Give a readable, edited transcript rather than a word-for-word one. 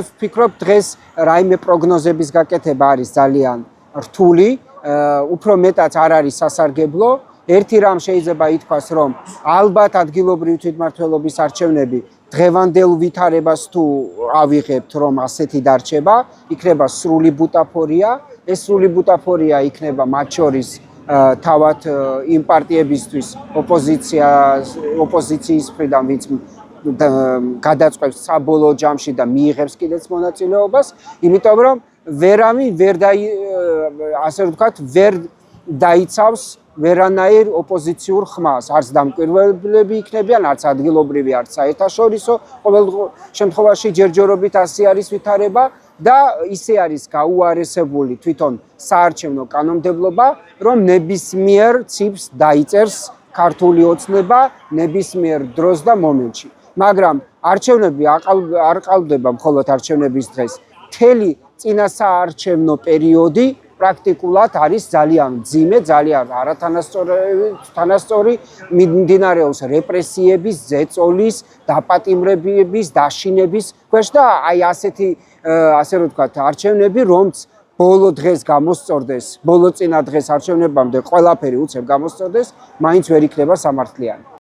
ვფიქრობ, დღეს რაიმე პროგნოზების გაკეთება არის ძალიან რთული, უფრო მეტად არ არის სასარგებლო. ერთი რამ შეიძლება ითქვას, რომ ალბათ ადგილობრივი თვითმმართველობის არჩევნები დღევანდელ ვითარებას თუ ავიღებთ, რომ ასეთი დარჩება, იქნება სრული ბუტაფორია. ეს სრული ბუტაფორია იქნება მათ შორის თავად იმ პარტიებისთვის ოპოზიციის მხრიდან, ვინც გადაწყვეტს საბოლოო ჯამში და მიიღებს კიდეც მონაწილეობას, იმიტომ რომ ასე ვთქვათ, ვერ დაიცავს ვერანაირ ოპოზიციურ ხმას, არც დამკვირვებლები იქნებიან, არც ადგილობრივი, არც საერთაშორისო, ყოველ შემთხვევაში ჯერჯერობით ასე არის ვითარება და ისე არის გაუარესებული თვითონ საარჩევნო კანონმდებლობა, რომ ნებისმიერ ციფრს დაიწერს ქართული ოცნება ნებისმიერ დროს და მომენტში. მაგრამ არჩევნები არ ყალბდება მხოლოდ არჩევნების დღეს. მთელი წინასაარჩევნო პერიოდი პრაქტიკულად არის ძალიან მძიმე, ძალიან არათანასწორი, მიმდინარეობს რეპრესიების, ზეწოლის, დაპატიმრებების, დაშინების ქვეშ და აი ასეთი, ასე ვთქვათ, არჩევნები, რომც ბოლო დღეს გამოსწორდეს, ბოლო წინა დღეს არჩევნებამდე ყველაფერი უცებ გამოსწორდეს, მაინც ვერ იქნება სამართლიანი.